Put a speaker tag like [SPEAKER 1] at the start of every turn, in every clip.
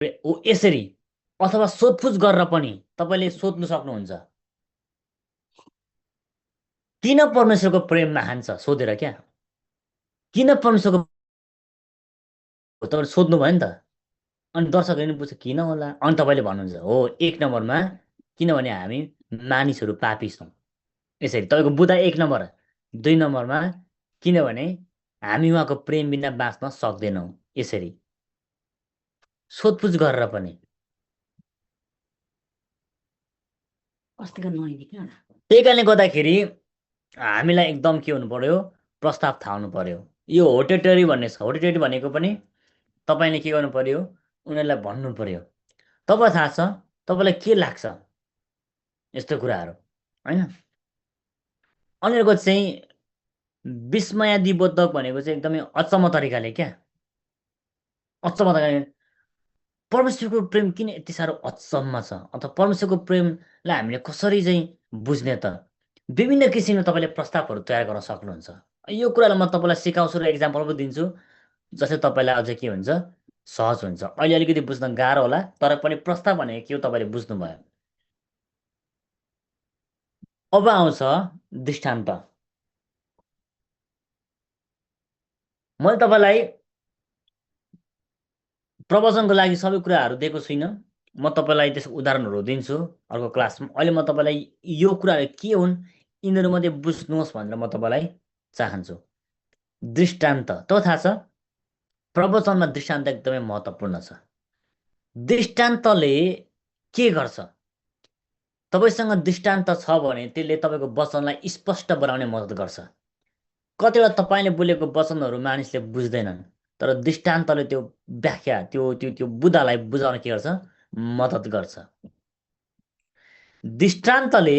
[SPEAKER 1] यसरी अथवा सोधपुछ गरेर पनि तपाईँले सोध्नु सक्नुहुन्छ, किन परमेश्वरको प्रेम महान छ सोधेर क्या। किन परमेश्वरको, तपाईँले सोध्नु भयो नि त। अनि दर्शकहरूले नि पुग्छ किन होला, अनि तपाईँले भन्नुहुन्छ हो, एक नम्बरमा किनभने हामी मानिसहरू पापी छौँ। यसरी तपाईँको बुधा एक नम्बर। दुई नम्बरमा किनभने हामी उहाँको प्रेम बिना बाँच्न सक्दैनौँ। यसरी सोधपुछ गरेर पनि। त्यही कारणले गर्दाखेरि हामीलाई एकदम के हुनु पर्यो, प्रस्ताव थाहा हुनु पर्यो। यो होटेटरी भन्ने छ, होटेटरी भनेको पनि तपाईँले के गर्नु पर्यो, उनीहरूलाई भन्नु पर्यो तपाईँलाई थाहा छ, तपाईँलाई के लाग्छ यस्तो कुराहरू, होइन। उनीहरूको चाहिँ विस्मयादिबोधक भनेको चाहिँ एकदमै अचम्म तरिकाले क्या, अचम्म तरिकाले परमेश्वरको प्रेम किन यति साह्रो अचम्म छ, अथवा परमेश्वरको प्रेमलाई हामीले कसरी चाहिँ बुझ्ने त। विभिन्न किसिमले तपाईँले प्रस्तावहरू तयार गर्न सक्नुहुन्छ। यो कुरालाई म तपाईँलाई सिकाउँछु र इक्जाम्पल पनि दिन्छु, जस्तै तपाईँलाई अझै के हुन्छ, सहज हुन्छ। अहिले अलिकति बुझ्न गाह्रो होला, तर पनि प्रस्ताव भनेको के हो तपाईँले बुझ्नुभयो। अब आउँछ दृष्टान्त। मैले तपाईँलाई प्रवचनको लागि सबै कुराहरू दिएको छुइनँ, म तपाईँलाई त्यसको उदाहरणहरू दिन्छु अर्को क्लासमा। अहिले म तपाईँलाई यो कुराहरू के हुन् यिनीहरूमध्ये बुझ्नुहोस् भनेर म तपाईँलाई चाहन्छु। दृष्टान्त त थाहा छ, प्रवचनमा दृष्टान्त एकदमै महत्त्वपूर्ण छ। दृष्टान्तले के गर्छ, तपाईँसँग दृष्टान्त छ भने त्यसले तपाईँको वचनलाई स्पष्ट बनाउने मद्दत गर्छ। कतिवटा तपाईँले बोलेको वचनहरू मानिसले बुझ्दैनन्, तर दृष्टान्तले त्यो व्याख्या, त्यो त्यो त्यो बुदालाई बुझाउन के गर्छ, मद्दत गर्छ। दृष्टान्तले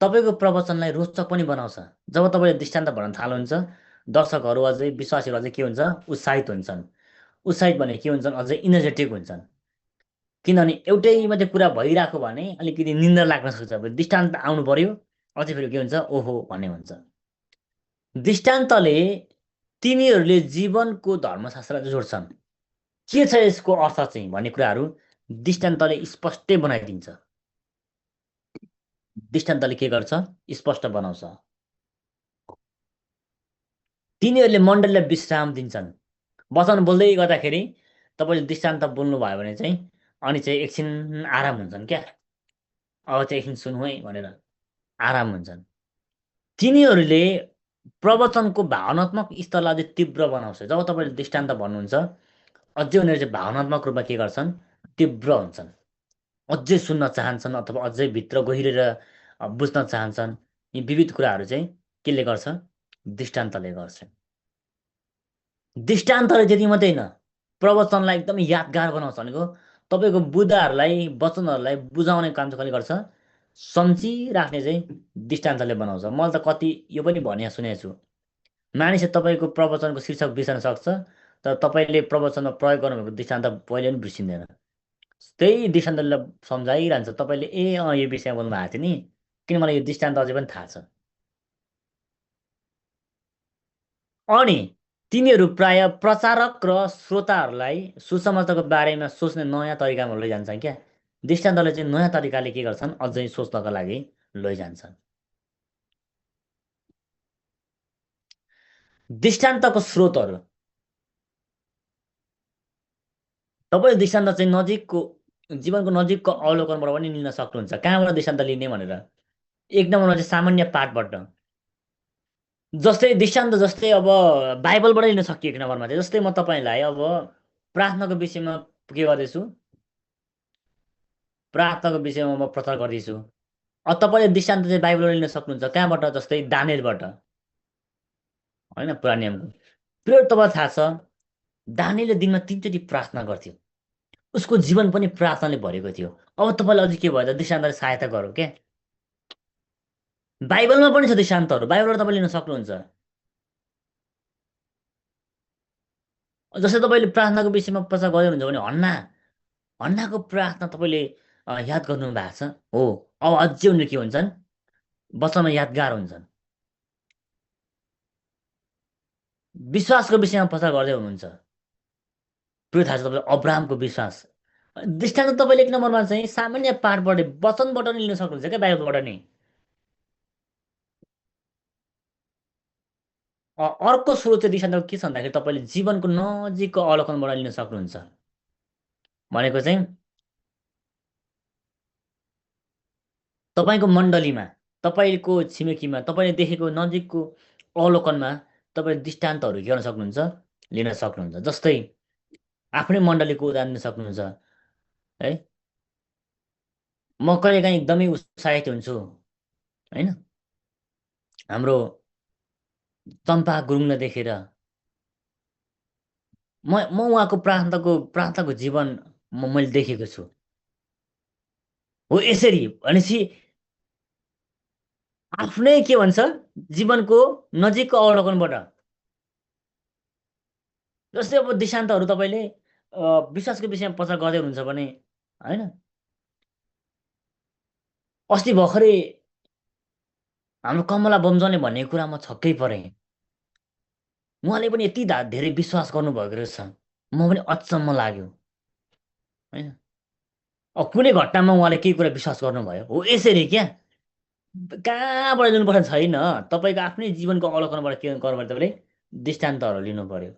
[SPEAKER 1] तपाईँको प्रवचनलाई रोचक पनि बनाउँछ। जब तपाईँले दृष्टान्त भन्न थाल्नुहुन्छ, दर्शकहरू अझै, विश्वासीहरू अझै के हुन्छ, उत्साहित हुन्छन्। उत्साहित भने के हुन्छन्, अझै इनर्जेटिक हुन्छन्। किनभने एउटै मात्रै कुरा भइरहेको भने अलिकति निन्द्रा लाग्न सक्छ। अब दृष्टान्त आउनु पर्यो, अझै फेरि के हुन्छ, ओहो भन्ने हुन्छ। दृष्टान्तले तिमीहरूले जीवनको धर्मशास्त्रलाई जोड्छन्, के छ यसको अर्थ चाहिँ भन्ने कुराहरू दृष्टान्तले स्पष्टै बनाइदिन्छ। दृष्टान्तले के गर्छ, स्पष्ट बनाउँछ। तिनीहरूले मण्डलीलाई विश्राम दिन्छन्। वचन बोल्दै गर्दाखेरि तपाईँले दृष्टान्त बोल्नुभयो भने चाहिँ अनि चाहिँ एकछिन आराम हुन्छन् क्या, अब चाहिँ एकछिन सुन्नु है भनेर आराम हुन्छन्। तिनीहरूले प्रवचनको भावनात्मक स्तरलाई अझै तीव्र बनाउँछ। जब तपाईँले दृष्टान्त भन्नुहुन्छ, अझै उनीहरू चाहिँ भावनात्मक रूपमा के गर्छन्, तीव्र हुन्छन्, अझै सुन्न चाहन्छन्, अथवा अझै भित्र गहिरेर बुझ्न चाहन्छन्। यी विविध कुराहरू चाहिँ केले गर्छ, दृष्टान्तले गर्छ। दृष्टान्तले त्यति मात्रै होइन, प्रवचनलाई एकदमै यादगार बनाउँछ भनेको तपाईँको बुदाहरूलाई, वचनहरूलाई बुझाउने काम चाहिँ कसले गर्छ, सम्झिराख्ने चाहिँ दृष्टान्तले बनाउँछ। मैले त कति यो पनि भने सुनेको छु, मानिसले तपाईँको प्रवचनको शीर्षक बिर्सन सक्छ, तर तपाईँले प्रवचनमा प्रयोग गर्नुभएको दृष्टान्त पहिले पनि बिर्सिँदैन। त्यही दृष्टान्तले सम्झाइरहन्छ तपाईँले, ए यो विषयमा बोल्नु भएको थियो नि, किन मलाई यो दृष्टान्त अझै पनि थाहा छ। अनि तिनीहरू प्राय प्रचारक र श्रोताहरूलाई सुसमाचारको बारेमा सोच्ने नयाँ तरिकामा लैजान्छन् क्या। दृष्टान्तले चाहिँ नयाँ तरिकाले के गर्छन्, अझै सोच्नको लागि लैजान्छन्। दृष्टान्तको स्रोतहरू, तपाईँ दृष्टान्त चाहिँ नजिकको, जीवनको नजिकको अवलोकनबाट पनि लिन सक्नुहुन्छ। कहाँबाट दृष्टान्त लिने भनेर, एक नम्बरमा चाहिँ सामान्य पाठबाट। जस्तै दृष्टान्त, जस्तै अब बाइबलबाटै लिन सकियो एक नम्बरमा चाहिँ। जस्तै म तपाईँलाई अब प्रार्थनाको विषयमा के गर्दैछु, प्रार्थनाको विषयमा म प्रचार गर्दैछु। अब तपाईँले दृष्टान्त चाहिँ बाइबलबाट लिन सक्नुहुन्छ। कहाँबाट, जस्तै दानिएलबाट, होइन, पुरानो नियमको। फेरि तपाईँलाई थाहा छ, दानिएलले दिनमा 3 चोटि प्रार्थना गर्थ्यो, उसको जीवन पनि प्रार्थनाले भरेको थियो। अब तपाईँलाई अझै के भयो त, दृष्टान्तले सहायता गरौँ क्या। बाइबलमा पनि छ दृष्टान्तहरू, बाइबलबाट तपाईँले लिन सक्नुहुन्छ। जस्तै तपाईँले प्रार्थनाको विषयमा प्रचार गर्दै हुनुहुन्छ भने हन्नाको प्रार्थना तपाईँले याद गर्नु भएको छ हो। अब अझै उनीहरू के हुन्छन्, वचनमा यादगार हुन्छन्। विश्वासको विषयमा प्रचार गर्दै हुनुहुन्छ, त्यो थाहा छ तपाईँले, अब्राहमको विश्वास, दृष्टान्त तपाईँले 1 नम्बरमा चाहिँ सामान्य पाठबाट वचनबाट नि लिन सक्नुहुन्छ क्या, बाइबलबाट नि। अर्को स्रोत चाहिँ दृष्टान्तको के छ भन्दाखेरि तपाईँले जीवनको नजिकको अवलोकनबाट लिन सक्नुहुन्छ। भनेको चाहिँ तपाईँको मण्डलीमा, तपाईँको छिमेकीमा, तपाईँले देखेको नजिकको अवलोकनमा तपाईँले दृष्टान्तहरू के गर्न सक्नुहुन्छ, लिन सक्नुहुन्छ। जस्तै आफ्नै मण्डलीको उदाहरण दिन सक्नुहुन्छ है। म कहिलेकाहीँ एकदमै उत्साहित हुन्छु होइन, हाम्रो चम्पा गुरुङलाई देखेर। म उहाँको प्रार्थनाको जीवन मैले देखेको छु। हो यसरी भनेपछि आफ्नै के भन्छ, जीवनको नजिकको अवलोकनबाट। जस्तै अब दृष्टान्तहरू तपाईँले विश्वासको विषयमा प्रचार गर्दै हुनुहुन्छ भने होइन, अस्ति भर्खरै हाम्रो कमला बमजनले भन्ने कुरा म छक्कै परेँ। उहाँले पनि यति धेरै विश्वास गर्नुभएको रहेछ, म पनि अचम्म लाग्यो होइन। अब कुनै घटनामा उहाँले केही कुरा विश्वास गर्नुभयो, हो यसरी क्या। कहाँबाट लिनुपर्ने छैन, तपाईँको आफ्नै जीवनको अवलोकनबाट के गर्नुपर्छ, तपाईँले दृष्टान्तहरू लिनु पर्यो।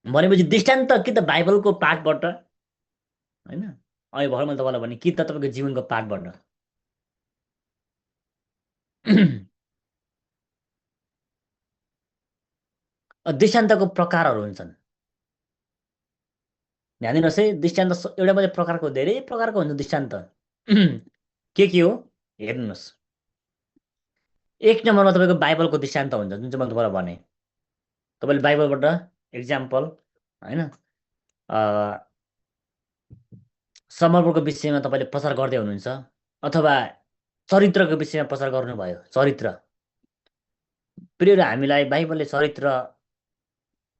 [SPEAKER 1] भनेपछि दृष्टान्त कि त बाइबलको पाठबाट होइन, अहिले भर्खर मैले तपाईँलाई भने कि त तपाईँको जीवनको पाठबाट। दृष्टान्तको प्रकारहरू हुन्छन्। ध्यान दिनुहोस् है, दृष्टान्त एउटा मात्रै प्रकारको, धेरै प्रकारको हुन्छ दृष्टान्त। के हो हेर्नुहोस्। 1 नम्बरमा तपाईँको बाइबलको दृष्टान्त हुन्छ, जुन चाहिँ मैले तपाईँलाई भने। तपाईँले बाइबलबाट इक्जाम्पल होइन, समर्पणको विषयमा तपाईँले प्रचार गर्दै हुनुहुन्छ, अथवा चरित्रको विषयमा प्रचार गर्नुभयो। चरित्र प्रियहरू, हामीलाई बाइबलले चरित्र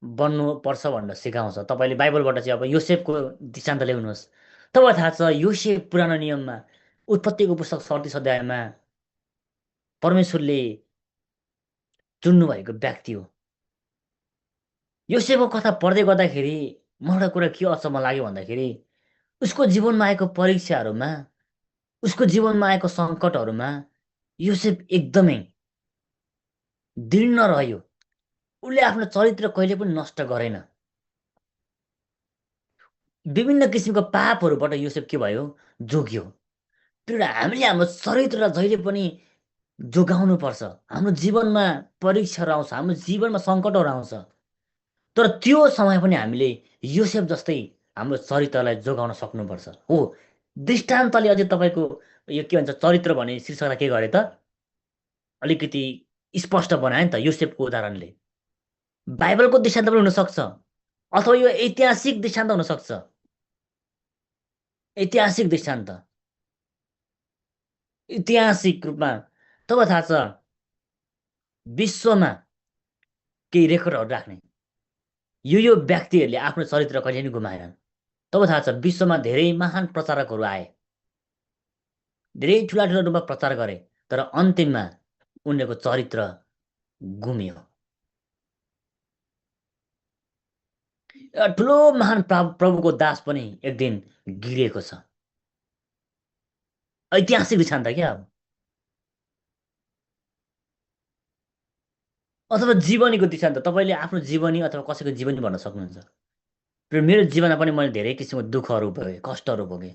[SPEAKER 1] बन्नुपर्छ भनेर सिकाउँछ। तपाईँले बाइबलबाट चाहिँ अब योसेफको दृष्टान्त ल्याउनुहोस्। तपाईँलाई थाहा छ योसेफ पुरानो नियममा उत्पत्तिको पुस्तक 37 अध्यायमा परमेश्वरले चुन्नुभएको व्यक्ति हो। योसेफको कथा पढ्दै गर्दाखेरि मलाई एउटा कुरा के अचम्म लाग्यो भन्दाखेरि, उसको जीवनमा आएको परीक्षाहरूमा, उसको जीवनमा आएको सङ्कटहरूमा योसेफ एकदमै दृढ रह्यो। उसले आफ्नो चरित्र कहिले पनि नष्ट गरेन। विभिन्न किसिमको पापहरूबाट योसेफ के भयो, जोगियो। त्यो हामीले हाम्रो चरित्रलाई जहिले पनि जोगाउनुपर्छ। हाम्रो जीवनमा परीक्षाहरू आउँछ, हाम्रो जीवनमा सङ्कटहरू आउँछ, तर त्यो समय पनि हामीले योसेफ जस्तै हाम्रो चरित्रलाई जोगाउन सक्नुपर्छ। हो, दृष्टान्तले अझै तपाईँको यो के भन्छ, चरित्र भन्ने शीर्षकलाई के गरे त, अलिकति स्पष्ट बनायो नि त योसेफको उदाहरणले। बाइबलको दृष्टान्त पनि हुनसक्छ, अथवा यो ऐतिहासिक दृष्टान्त हुनसक्छ। ऐतिहासिक दृष्टान्त, ऐतिहासिक रूपमा तपाईँलाई थाहा छ विश्वमा केही रेकर्डहरू राख्ने यो व्यक्तिहरूले आफ्नो चरित्र कहिले पनि गुमाएनन्। तपाईँलाई थाहा छ विश्वमा धेरै महान प्रचारकहरू आए, धेरै ठुला ठुला रूपमा प्रचार गरे, तर अन्तिममा उनीहरूको चरित्र गुमियो। एउटा ठुलो महान प्रभुको दास पनि एक दिन गिरिएको छ। ऐतिहासिक दृष्टान्त क्या अब। अथवा जीवनीको दृष्टान्त, तपाईँले आफ्नो जीवनी अथवा कसैको जीवनी भन्न सक्नुहुन्छ। र मेरो जीवनमा पनि मैले धेरै किसिमको दुःखहरू भोगेँ, कष्टहरू भोगेँ,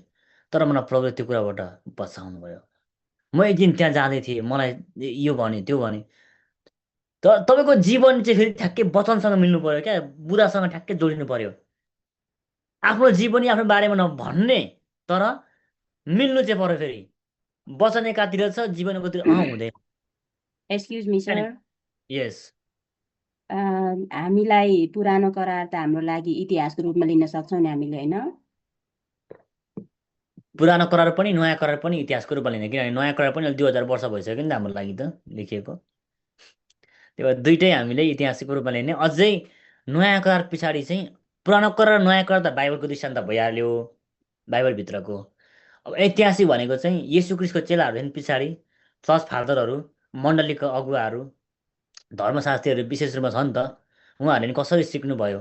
[SPEAKER 1] तर मलाई प्रभुले त्यो कुराबाट बचाउनु भयो। म एक दिन त्यहाँ जाँदै थिएँ, मलाई यो भने त्यो भने, तर तपाईँको जीवन चाहिँ फेरि ठ्याक्कै वचनसँग मिल्नु पऱ्यो क्या, बुरासँग ठ्याक्कै जोडिनु पऱ्यो। आफ्नो जीवनी आफ्नो बारेमा नभन्ने, तर मिल्नु चाहिँ पऱ्यो। फेरि वचन एकातिर छ, जीवन एकातिर हुँदैन।
[SPEAKER 2] एक्सक्युज मी सर,
[SPEAKER 1] यस,
[SPEAKER 2] हामीलाई पुरानो करार त हाम्रो लागि इतिहासको रूपमा लिन सक्छौँ नि हामीले, होइन?
[SPEAKER 1] पुरानो करार पनि नयाँ करार पनि इतिहासको रूपमा लिने, किनभने नयाँ करार पनि अहिले 2000 वर्ष भइसक्यो नि त हाम्रो लागि त लेखिएको। त्यो भएर दुइटै हामीले इतिहासको रूपमा लिने। अझै नयाँ करार पछाडि चाहिँ पुरानो करार नयाँ करार त बाइबलको दृष्टान्त भइहाल्यो बाइबलभित्रको। अब ऐतिहासिक भनेको चाहिँ येशू क्रिस्टको चेलाहरूदेखि पछाडि चर्च फादरहरू, मण्डलीको अगुवाहरू, धर्मशास्त्रीहरू विशेष रूपमा छ नि त, उहाँहरूले नि कसरी सिक्नुभयो?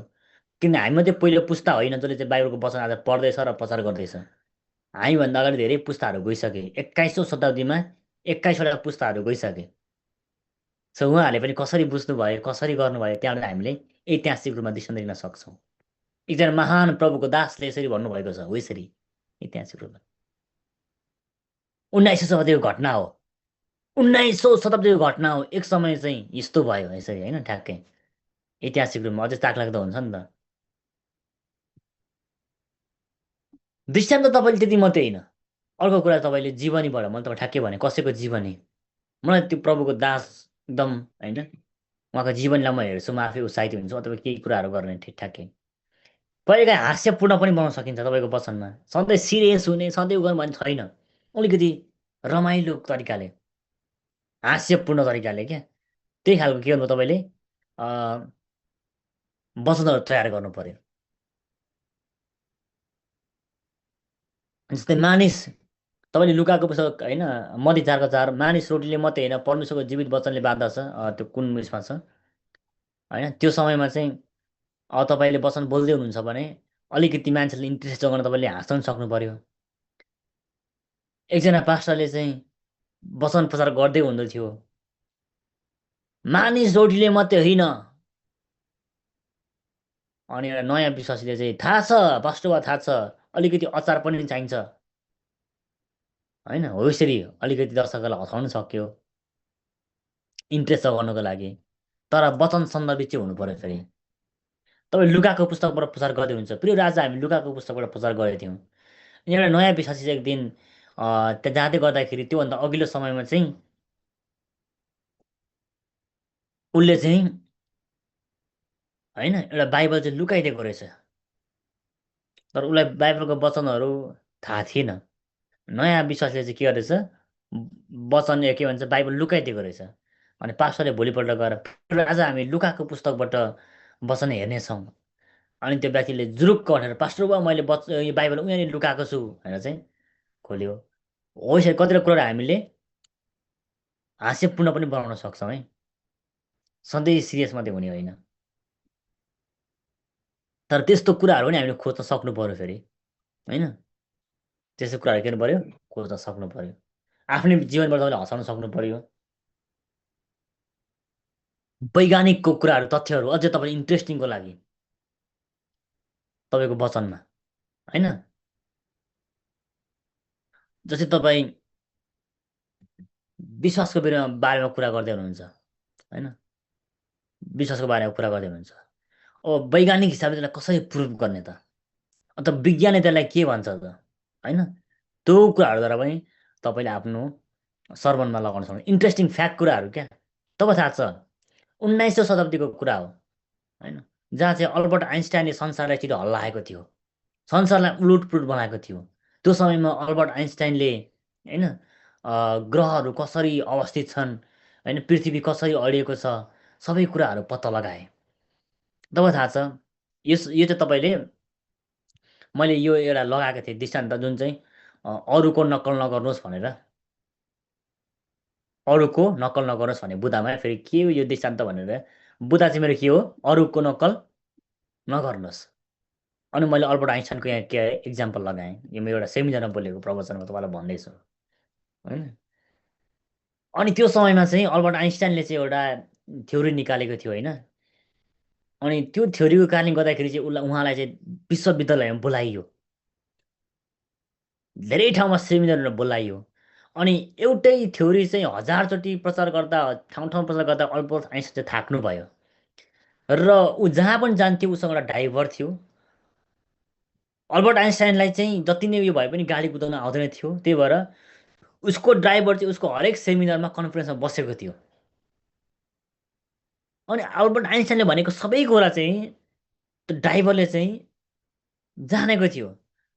[SPEAKER 1] किन हामीमध्ये पहिलो पुस्ता होइन जसले चाहिँ बाइबलको वचन आज पढ्दैछ र प्रचार गर्दैछ। हामीभन्दा अगाडि धेरै पुस्ताहरू गइसके, 21औँ शताब्दीमा 21वटा पुस्ताहरू गइसके। सो उहाँहरूले पनि कसरी बुझ्नुभयो, कसरी गर्नुभयो, त्यहाँबाट हामीले ऐतिहासिक रूपमा दिशा दिन सक्छौँ। एकजना महान प्रभुको दासले यसरी भन्नुभएको छ, हो यसरी ऐतिहासिक रूपमा। 19औँ शताब्दीको घटना हो, 19औँ शताब्दीको घटना हो। एक समय चाहिँ यस्तो भयो यसरी, होइन? ठ्याक्कै ऐतिहासिक रूपमा अझै चाखलाग्दो हुन्छ नि त। दृष्टान्त तपाईँले त्यति मात्रै होइन, अर्को कुरा तपाईँले जीवनीबाट, मैले तपाईँ ठ्याक्कै भने कसैको जीवनी, मलाई त्यो प्रभुको दास एकदम, होइन, उहाँको जीवनीलाई म हेर्छु, म आफै उत्साहित हुन्छु, अथवा केही कुराहरू गर्ने ठिकठाकै। कहिलेकाहीँ हास्यपूर्ण पनि बनाउन सकिन्छ तपाईँको वचनमा, सधैँ सिरियस हुने, सधैँ गर्नु भन्ने छैन। अलिकति रमाइलो तरिकाले, हास्यपूर्ण तरिकाले, क्या त्यही खालको के गर्नु तपाईँले वचनहरू तयार गर्नु पर्यो। जस्तै मानिस, तपाईँले लुकाको पुस्तक, होइन, मत्ती 4 4, मानिस रोटीले मात्रै होइन परमेश्वरको जीवित वचनले बाँच्दछ, त्यो कुन उयसमा छ, होइन? त्यो समयमा चाहिँ तपाईँले वचन बोल्दै हुनुहुन्छ भने अलिकति मान्छेले इन्ट्रेस्ट जगाउन तपाईँले हाँस्न पनि सक्नु पर्यो। एकजना पास्टरले चाहिँ वचन प्रचार गर्दै हुँदै थियो, मानिस रोटीले मात्रै होइन, अनि एउटा नयाँ विश्वासीले चाहिँ थाहा छ पास्टर, थाहा छ, अलिकति अचार पनि चाहिन्छ, होइन? हो यसरी अलिकति दर्शकलाई हँसाउनु सक्यो इन्ट्रेस्ट जगाउनको लागि, तर वचन सन्दर्भित चाहिँ हुनु पर्यो। फेरि तपाईँ लुकाको पुस्तकबाट प्रचार गर्दै हुन्छ, प्रिय राजा, हामी लुकाको पुस्तकबाट प्रचार गरेका थियौँ। अनि एउटा नयाँ विश्वासी चाहिँ एक दिन त्यहाँ जाँदै गर्दाखेरि त्योभन्दा अघिल्लो समयमा चाहिँ उसले चाहिँ, होइन, एउटा बाइबल चाहिँ लुकाइदिएको रहेछ, तर उसलाई बाइबलको वचनहरू थाहा थिएन। नयाँ विश्वासले चाहिँ के गरेछ, वचन के भन्छ बाइबल लुकाइदिएको रहेछ। अनि पास्टरले भोलिपल्ट गएर, आज हामी लुकाको पुस्तकबाट वचन हेर्नेछौँ। अनि त्यो व्यक्तिले जुरुक्क उठेर, पास्टर बा, मैले यो बाइबल उहाँनिर लुकाएको छु भनेर चाहिँ खोल्यो। हो यसरी कतिवटा कुराहरू हामीले हास्यपूर्ण पनि बनाउन सक्छौँ है, सधैँ सिरियस मात्रै हुने होइन। तर त्यस्तो कुराहरू पनि हामीले खोज्न सक्नु पर्यो फेरि, होइन? त्यस्तो कुराहरू के गर्नु पर्यो, खोज्न सक्नु पर्यो। आफ्नै जीवनबाट तपाईँले हँसाउन सक्नु पर्यो। वैज्ञानिकको कुराहरू, तथ्यहरू अझै तपाईँ इन्ट्रेस्टिङको लागि तपाईँको वचनमा, होइन? जस्तै तपाईँ विश्वासको बारेमा कुरा गर्दै हुनुहुन्छ, होइन? विश्वासको बारेमा कुरा गर्दै हुनुहुन्छ, अब वैज्ञानिक हिसाबले त्यसलाई कसरी प्रुभ गर्ने त, अन्त विज्ञानले त्यसलाई के भन्छ त, होइन? त्यो कुराहरूद्वारा पनि तपाईँले आफ्नो सर्मनमा लगाउन सक्नु, इन्ट्रेस्टिङ फ्याक्ट कुराहरू, क्या तपाईँ थाहा छ 19औँ शताब्दीको कुरा हो, होइन, जहाँ चाहिँ अल्बर्ट आइन्स्टाइनले संसारलाई छिटो हल्लाएको थियो, संसारलाई उलटपुलट बनाएको थियो। त्यो समयमा अल्बर्ट आइन्स्टाइनले, होइन, ग्रहहरू कसरी अवस्थित छन्, होइन, पृथ्वी कसरी अडिएको छ, सबै कुराहरू पत्ता लगाए। तपाईँ थाहा छ, यो चाहिँ तपाईँले, मैले यो एउटा लगाएको थिएँ दृष्टान्त, जुन चाहिँ अरूको नक्कल नगर्नुहोस् भनेर, अरूको नक्कल नगर्नुहोस् भने बुदामा फेरि के हो यो दृष्टान्त भनेर, बुदा चाहिँ मेरो के हो, अरूको नक्कल नगर्नुहोस्। अनि मैले अल्बर्ट आइन्स्टाइनको यहाँ के इक्जाम्पल लगाएँ, यो मेरो एउटा सेमिनारमा बोलेको प्रवचनमा तपाईँलाई भन्दैछु, होइन? अनि त्यो समयमा चाहिँ अल्बर्ट आइन्स्टाइनले चाहिँ एउटा थ्योरी निकालेको थियो, होइन? अनि त्यो थ्योरीको कारणले गर्दाखेरि चाहिँ उहाँलाई चाहिँ विश्वविद्यालयमा बोलाइयो, धेरै ठाउँमा सेमिनारहरू बोलाइयो। अनि एउटै थ्योरी चाहिँ 1000चोटि प्रचार गर्दा, ठाउँ ठाउँ प्रचार गर्दा अल्बर्ट आइन्स्टाइन चाहिँ थाक्नुभयो, र ऊ जहाँ पनि जान्थ्यो उसँग एउटा ड्राइभर थियो। अल्बर्ट आइन्स्टाइनलाई चाहिँ जति नै उयो भए पनि गाडी कुदाउन आउँदैन थियो, त्यही भएर उसको ड्राइभर चाहिँ उसको हरेक सेमिनारमा, कन्फरेन्समा बसेको थियो। अनि अल्बर्ट आइन्स्टाइनले भनेको सबै कुरा चाहिँ त्यो ड्राइभरले चाहिँ जानेको थियो।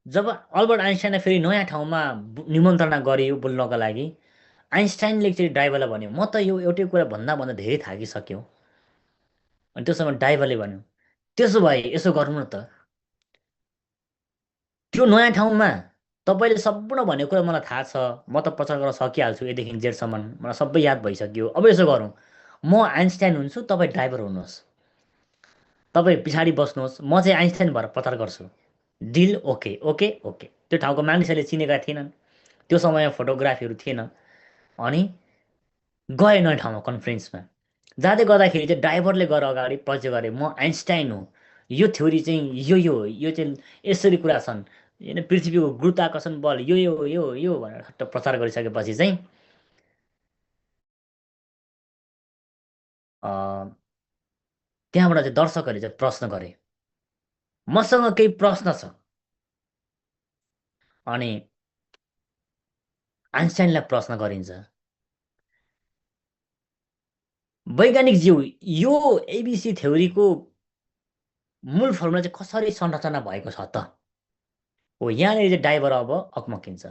[SPEAKER 1] जब अल्बर्ट आइन्स्टाइनलाई फेरि नयाँ ठाउँमा निमन्त्रणा गरियो बोल्नको लागि, आइन्स्टाइनले चाहिँ ड्राइभरलाई भन्यो, म त यो एउटै कुरा भन्दा भन्दा धेरै थाकिसक्यो। अनि त्यो समय ड्राइभरले भन्यो, त्यसो भए यसो गर्नु न त, त्यो नयाँ ठाउँमा तपाईँले सम्पूर्ण भनेको कुरा मलाई थाहा छ, म त प्रचार गर्न सकिहाल्छु यदेखि जेठसम्म, मलाई सबै याद भइसक्यो, अब यसो गरौँ, म आइन्स्टाइन हुन्छु, तपाईँ ड्राइभर हुनुहोस्। तपाईँ पछाडि बस्नुहोस्, म चाहिँ आइन्स्टाइन भएर प्रचार गर्छु। Deal okay okay okay. त्यो ठाउँको मानिसहरूले चिनेका थिएनन्, त्यो समयमा फोटोग्राफीहरू थिएन। अनि गए नयाँ ठाउँमा कन्फरेन्समा। जाँदै गर्दाखेरि चाहिँ ड्राइभरले गएर अगाडि परिचय गरे, म आइन्स्टाइन हो, यो थ्योरी चाहिँ यो चाहिँ यसरी कुरा छन्, होइन पृथ्वीको गुरुत्वाकर्षण बल यो भनेर ठट्ट प्रचार गरिसकेपछि चाहिँ अ, त्यहाँबाट चाहिँ दर्शकहरूले चाहिँ प्रश्न गरे, मसँग केही प्रश्न छ। अनि आइन्स्टाइनलाई प्रश्न गरिन्छ, वैज्ञानिक ज्यू, यो एबिसी थ्योरीको मूल फर्मुला चाहिँ कसरी संरचना भएको छ त? हो, यहाँनिर चाहिँ ड्राइभर अब अकमकिन्छ।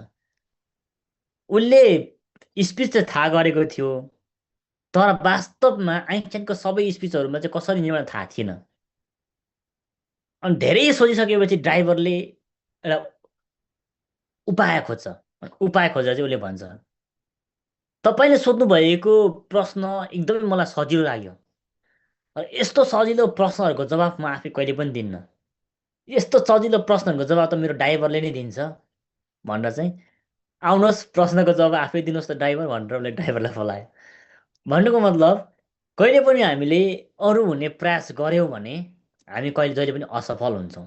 [SPEAKER 1] उसले स्पिच चाहिँ थाहा गरेको थियो, तर वास्तवमा आइन्स्टाइनको सबै स्पिचहरूमा चाहिँ कसरी निर्माण थाहा थिएन। अनि धेरै सोचिसकेपछि ड्राइभरले एउटा उपाय खोज्छ। उपाय खोजेर चाहिँ उसले भन्छ, तपाईँले सोध्नुभएको प्रश्न एकदमै मलाई सजिलो लाग्यो, र यस्तो सजिलो प्रश्नहरूको जवाफ म आफै कहिले पनि दिन्न। यस्तो सजिलो प्रश्नहरूको जवाब त मेरो ड्राइभरले नै दिन्छ भनेर चाहिँ, आउनुहोस् प्रश्नको जवाब आफै दिनुहोस् त ड्राइभर भनेर उसले ड्राइभरलाई बोलायो। भन्नुको मतलब, कहिले पनि हामीले अरू हुने प्रयास गऱ्यौँ भने हामी जहिले पनि असफल हुन्छौँ।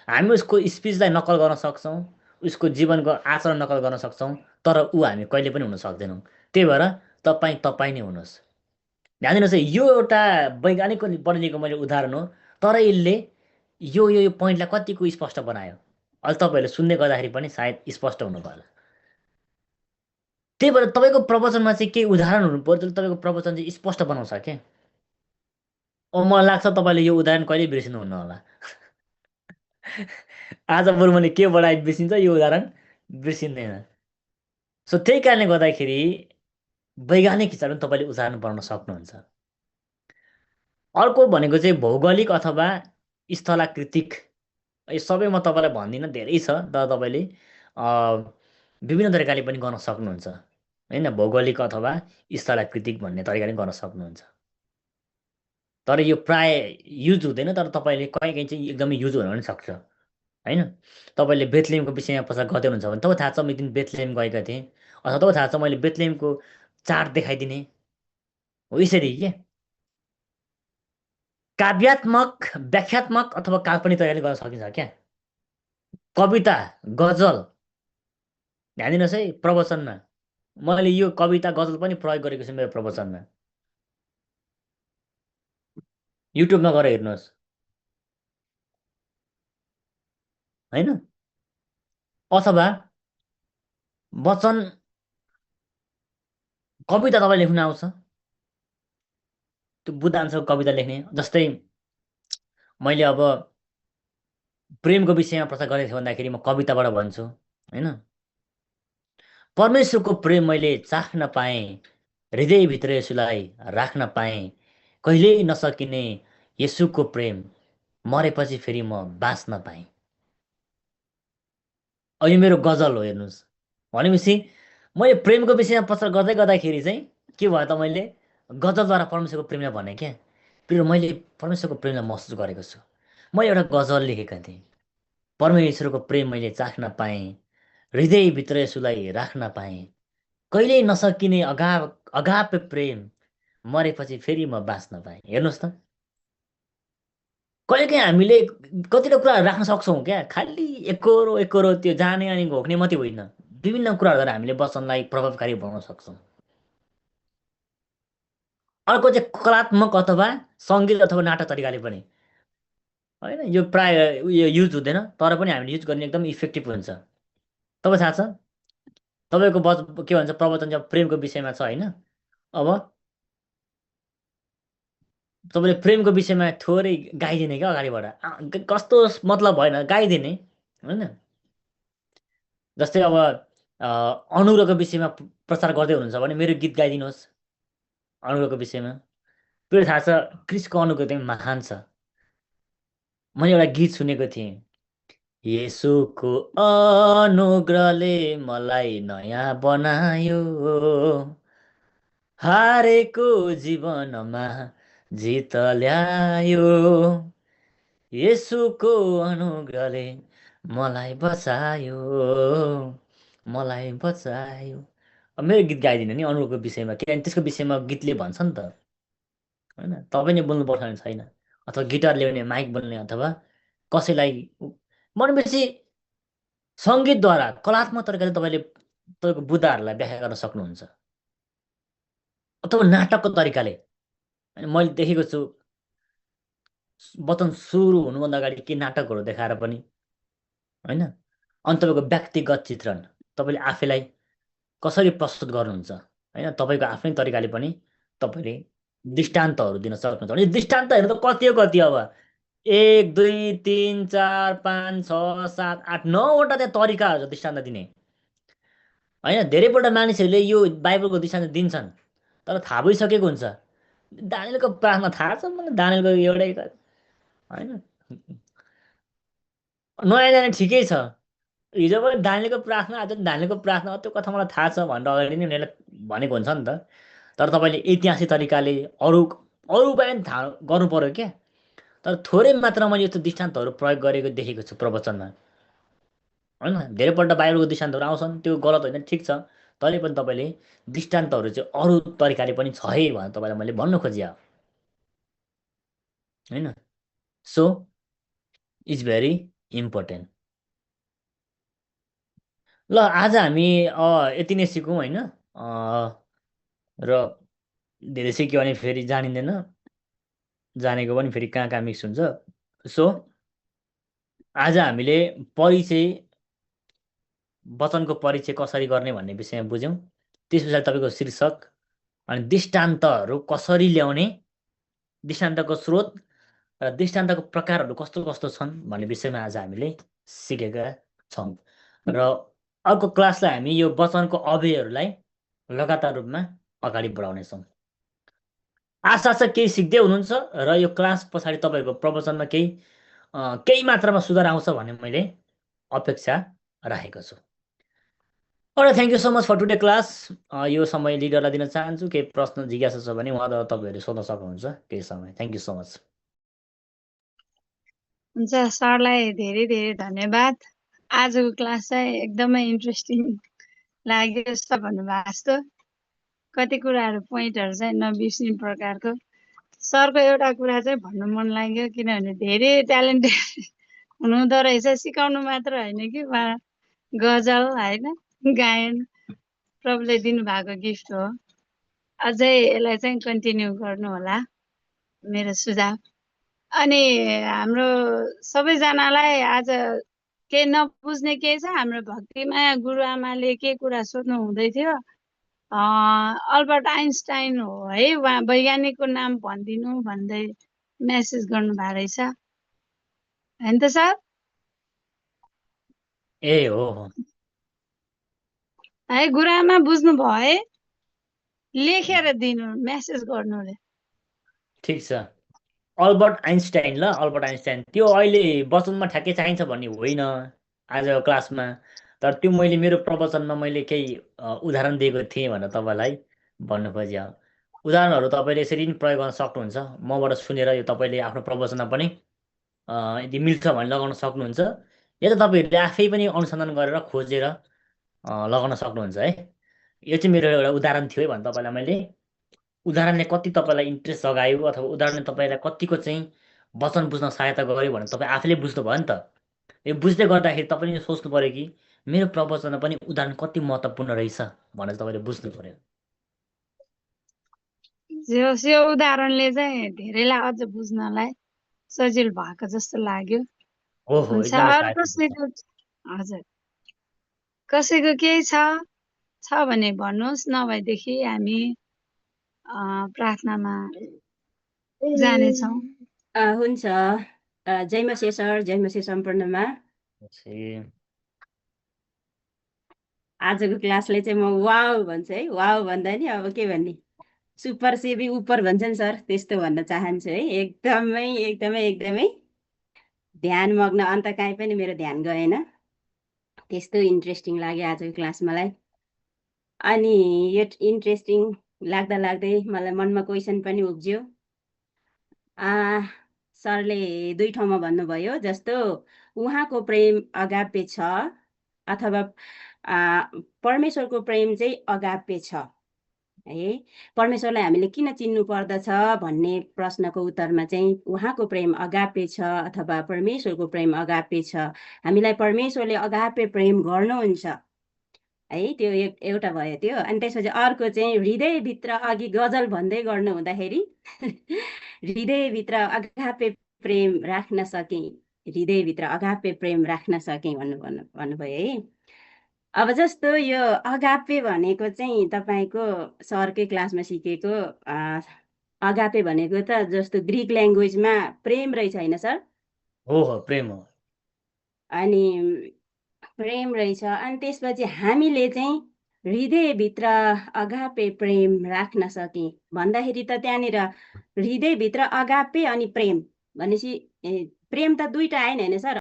[SPEAKER 1] हामी उसको स्पिचलाई नक्कल गर्न सक्छौँ, उसको जीवनको आचरण नक्कल गर्न सक्छौँ, तर हामी कहिले पनि हुन सक्दैनौँ। त्यही भएर तपाईँ नै हुनुहोस्। ध्यान दिनुहोस् है, यो एउटा वैज्ञानिकबाट लिएको मैले उदाहरण हो, तर यसले यो पोइन्टलाई कतिको स्पष्ट बनायो। अहिले तपाईँहरूले सुन्दै गर्दाखेरि पनि सायद स्पष्ट हुनुभयो होला। त्यही भएर तपाईँको प्रवचनमा चाहिँ केही उदाहरण हुनु पर्यो जसले तपाईँको प्रवचन चाहिँ स्पष्ट बनाउँछ क्या। मलाई लाग्छ तपाईँले यो उदाहरण कहिले बिर्सिनुहुन्न होला। आज बरु मैले के बढाइ बिर्सिन्छ, यो उदाहरण बिर्सिँदैन। सो त्यही कारणले गर्दाखेरि वैज्ञानिक हिसाबले तपाईँले उदाहरण बनाउन सक्नुहुन्छ। अर्को भनेको चाहिँ भौगोलिक अथवा स्थलाकृतिक। यो सबै म तपाईँलाई भन्दिनँ, धेरै छ, तर तपाईँले विभिन्न तरिकाले पनि गर्न सक्नुहुन्छ, होइन। भौगोलिक अथवा स्थलाकृतिक भन्ने तरिकाले गर्न सक्नुहुन्छ, तर यो प्राय युज हुँदैन। तर तपाईँले कहीँ कहीँ चाहिँ एकदमै युज हुन पनि सक्छ, होइन। तपाईँले बेथलेमको विषयमा प्रचार गर्दै हुनुहुन्छ भने तपाईँ थाहा छ म एक दिन बेथलेम गएका थिएँ, अथवा तपाईँ थाहा छ मैले बेथलेमको चार्ट देखाइदिने हो, यसरी के काव्यात्मक, व्याख्यात्मक अथवा काल्पनिक तरिकाले गर्न सकिन्छ क्या। कविता, गजल, ध्यान दिनुहोस् है, प्रवचनमा मैले यो कविता गजल पनि प्रयोग गरेको छु मेरो प्रवचनमा। युट्युबमा गएर हेर्नुहोस्, होइन। अथवा वचन, कविता तपाईँ लेख्न आउँछ, त्यो बुद्धांशको कविता लेख्ने। जस्तै मैले अब प्रेमको विषयमा प्रचार गरेको थिएँ भन्दाखेरि म कविताबाट भन्छु, होइन। परमेश्वरको प्रेम मैले चाख्न पाएँ, हृदयभित्र यसुलाई राख्न पाएँ, कहिल्यै नसकिने यसुको प्रेम, मरेपछि फेरि म बाँच्न पाएँ। अब यो मेरो गजल हो, हेर्नुहोस्। भनेपछि मैले प्रेमको विषयमा प्रचार गर्दै गर्दाखेरि चाहिँ के भयो त, मैले गजलद्वारा परमेश्वरको प्रेमलाई भने क्या। फेरि मैले परमेश्वरको प्रेमलाई महसुस गरेको छु। मैले एउटा गजल लेखेका थिएँ, परमेश्वरको प्रेम मैले चाख्न पाएँ, हृदयभित्र यसुलाई राख्न पाएँ, कहिल्यै नसकिने अगाप प्रेम, मरेपछि फेरि म बाँच्न पाएँ। हेर्नुहोस् त, कहिलेकाहीँ हामीले कतिवटा कुराहरू राख्न सक्छौँ क्या, खालि एकरो एकरो त्यो जाने अनि घोक्ने मात्रै होइन, विभिन्न कुराहरू हामीले वचनलाई प्रभावकारी बनाउन सक्छौँ। अर्को चाहिँ कलात्मक अथवा सङ्गीत अथवा नाटक तरिकाले पनि, होइन। यो प्राय उयो युज हुँदैन, तर पनि हामीले युज गर्ने एकदम इफेक्टिभ हुन्छ। तपाईँ थाहा छ, तपाईँको के भन्छ प्रवचन चाहिँ प्रेमको विषयमा छ, होइन। अब तपाईँले प्रेमको विषयमा थोरै गाइदिने क्या अगाडिबाट, कस्तो मतलब भएन, गाइदिने, होइन। जस्तै अब अनुग्रहको विषयमा प्रचार गर्दै हुनुहुन्छ भने मेरो गीत गाइदिनुहोस् अनुग्रहको विषयमा। फेरि थाहा छ क्रिसको अनुग्रह चाहिँ महान छ। मैले एउटा गीत सुनेको थिएँ, येशूको अनुग्रहले मलाई नयाँ बनायो, हारेको जीवनमा जित ल्यायो, येशूको अनुग्रहले मलाई बचायो, मलाई बचायो। अब मेरो गीत गाइदिनु नि अनुको विषयमा, किनभने त्यसको विषयमा गीतले भन्छ नि त, होइन? तपाईँ नै बोल्नुपर्छ भने छैन, अथवा गिटार ल्याउने, माइक बोल्ने, अथवा कसैलाई भनेपछि सङ्गीतद्वारा कलात्मक तरिकाले तपाईँले तपाईँको बुदाहरूलाई व्याख्या गर्न सक्नुहुन्छ, अथवा नाटकको तरिकाले। होइन, मैले देखेको छु वचन सुरु हुनुभन्दा अगाडि के नाटकहरू देखाएर पनि, होइन? अनि तपाईँको व्यक्तिगत चित्रण, तपाईँले आफैलाई कसरी प्रस्तुत गर्नुहुन्छ, होइन? तपाईँको आफ्नै तरिकाले पनि तपाईँले दृष्टान्तहरू दिन सक्नुहुन्छ। भने दृष्टान्तहरू त कति हो कति, अब 1 2 3 4 5 6 7 8 9वटा त्यहाँ तरिकाहरू छ दृष्टान्त दिने, होइन? धेरैपल्ट मानिसहरूले यो बाइबलको दृष्टान्त दिन्छन्, तर थाहा भइसकेको हुन्छ। दानिएलको प्रार्थना थाहा छ मलाई, दानिएलको एउटै, होइन? नयाँ जाने ठिकै छ, हिजो पनि दानिएलको प्रार्थना, आज पनि दानिएलको प्रार्थना, त्यो कथा मलाई थाहा छ भनेर अगाडि नै उनीहरूले भनेको हुन्छ नि त। तर तपाईँले ऐतिहासिक तरिकाले अरू अरू उपाय पनि थाहा गर्नु पऱ्यो क्या। तर थोरै मात्रामा मैले यस्तो दृष्टान्तहरू प्रयोग गरेको देखेको छु प्रवचनमा, होइन? धेरैपल्ट बाहिरको दृष्टान्तहरू आउँछन्, त्यो गलत होइन, ठिक छ। तरै पनि तपाईँले दृष्टान्तहरू चाहिँ अरू तरिकाले पनि छ है भनेर तपाईँलाई मैले भन्नु खोजेँ, होइन? So is very important. ल आज हामी यति नै सिकौँ, होइन? र धेरै सिक्यो भने फेरि जानिँदैन, जानेको पनि फेरि कहाँ कहाँ मिक्स हुन्छ। सो आज हामीले परिचय, वचनको परिचय कसरी गर्ने भन्ने विषयमा बुझ्यौँ। त्यस पछाडि तपाईँको शीर्षक अनि दृष्टान्तहरू कसरी ल्याउने, दृष्टान्तको स्रोत र दृष्टान्तको प्रकारहरू कस्तो कस्तो छन् भन्ने विषयमा आज हामीले सिकेका छौँ। र अर्को क्लासलाई हामी यो वचनको अव्ययहरूलाई लगातार रूपमा अगाडि बढाउनेछौँ। आशा छ केही सिक्दै हुनुहुन्छ र यो क्लास पछाडि तपाईँहरूको प्रवचनमा केही मात्रामा सुधार आउँछ भन्ने मैले अपेक्षा राखेको छु। Okay, thank you so much for today class. यो समय लिडरलाई दिन चाहन्छु। केही प्रश्न जिज्ञासा छ भने उहाँद्वारा तपाईँहरूले सोध्न सक्नुहुन्छ केही समय। Thank you so much.
[SPEAKER 3] हुन्छ, सरलाई धेरै धेरै धन्यवाद। आजको क्लास चाहिँ एकदमै इन्ट्रेस्टिङ लाग्यो। सर भन्नुभएको जस्तो कति कुराहरू पोइन्टहरू चाहिँ नबिर्सिने प्रकारको। सरको एउटा कुरा चाहिँ भन्नु मन लाग्यो, किनभने धेरै ट्यालेन्टेड हुनुहुँदो रहेछ। सिकाउनु मात्र होइन कि उहाँ गजल, होइन, गायन प्रभुले दिनुभएको गिफ्ट हो। अझै यसलाई चाहिँ कन्टिन्यू गर्नु होला, मेरो सुझाव। अनि हाम्रो सबैजनालाई आज केही नबुझ्ने केही छ? हाम्रो भक्तिमाया गुरुआमाले के कुरा सोध्नु हुँदै थियो, अल्बर्ट आइन्स्टाइन हो है, उहाँ वैज्ञानिकको नाम भनिदिनु भन्दै मेसेज गर्नुभएको रहेछ, होइन त सर?
[SPEAKER 1] ए हो
[SPEAKER 3] है गुरुआमा, बुझ्नुभयो है? लेखेर दिनु, मेसेज गर्नु रे।
[SPEAKER 1] ठिक छ। अल्बर्ट आइन्स्टाइन, ल अल्बर्ट आइन्स्टाइन, त्यो अहिले वचनमा ठ्याक्कै चाहिन्छ भन्ने होइन आजको क्लासमा। तर त्यो मैले मेरो प्रवचनमा मैले केही उदाहरण दिएको थिएँ भनेर तपाईँलाई भन्नु खोजेँ। उदाहरणहरू तपाईँले यसरी पनि प्रयोग गर्न सक्नुहुन्छ। मबाट सुनेर यो तपाईँले आफ्नो प्रवचनमा पनि यदि मिल्छ भने लगाउन सक्नुहुन्छ, या त तपाईँहरूले आफै पनि अनुसन्धान गरेर खोजेर लगाउन सक्नुहुन्छ है। यो चाहिँ मेरो एउटा उदाहरण थियो है भने तपाईँलाई मैले उदाहरणले कति तपाईँलाई इन्ट्रेस्ट जगायो, अथवा उदाहरणले तपाईँलाई कतिको चाहिँ वचन बुझ्न सहायता गर्यो भने तपाईँ आफैले बुझ्नुभयो नि त। यो बुझ्दै गर्दाखेरि तपाईँले सोच्नु पऱ्यो कि मेरो प्रवचनमा पनि उदाहरण कति महत्त्वपूर्ण रहेछ भनेर तपाईँले बुझ्नु पऱ्यो।
[SPEAKER 3] यो उदाहरणले चाहिँ धेरैलाई अझ बुझ्नलाई सजिलो भएको जस्तो लाग्यो।
[SPEAKER 1] हो
[SPEAKER 3] हुन्छ,
[SPEAKER 1] एकदमै
[SPEAKER 3] अरू कसैको, हजुर, कसैको केही छ भने भन्नुहोस्, नभएदेखि हामी प्रार्थनामा जानेछौँ।
[SPEAKER 2] हुन्छ, जय मसीह सर, जय मसीह सम्पूर्णमा। आजको क्लासले चाहिँ म वाउ भन्छु है। वाउ भन्दा नि अब के भन्ने, सुपर सेभी उपर भन्छन् सर, त्यस्तो भन्न चाहन्छु है। एकदमै एकदमै एकदमै ध्यान मग्न, अन्त काहीँ पनि मेरो ध्यान गएन। त्यस्तो इन्ट्रेस्टिङ लाग्यो आजको क्लास मलाई। अनि यो इन्ट्रेस्टिङ लाग्दा लाग्दै मलाई मनमा क्वेसन पनि उब्ज्यो। सरले दुई ठाउँमा भन्नुभयो, जस्तो उहाँको प्रेम अगापे छ अथवा परमेश्वरको प्रेम चाहिँ अगापे छ है। परमेश्वरलाई हामीले किन चिन्नु पर्दछ भन्ने प्रश्नको उत्तरमा चाहिँ उहाँको प्रेम अगापे छ अथवा परमेश्वरको प्रेम अगापे छ। हामीलाई परमेश्वरले अगापे प्रेम गर्नुहुन्छ है, त्यो एउटा भयो त्यो। अनि त्यसपछि अर्को चाहिँ हृदयभित्र अघि गजल भन्दै गर्नु हुँदाखेरि हृदयभित्र अगापे प्रेम राख्न सकेँ, हृदयभित्र अगापे प्रेम राख्न सकेँ भन्नुभयो है। अब जस्तो यो अगापे भनेको चाहिँ तपाईँको सरकै क्लासमा सिकेको अगापे भनेको त जस्तो ग्रिक ल्याङ्ग्वेजमा प्रेम रहेछ होइन सर?
[SPEAKER 1] हो प्रेम हो।
[SPEAKER 2] अनि प्रेम रहेछ। अनि त्यसपछि हामीले चाहिँ हृदयभित्र अगापे प्रेम राख्न सके भन्दाखेरि त त्यहाँनिर हृदयभित्र अगापे अनि प्रेम भनेपछि प्रेम त दुईटा आएन होइन सर?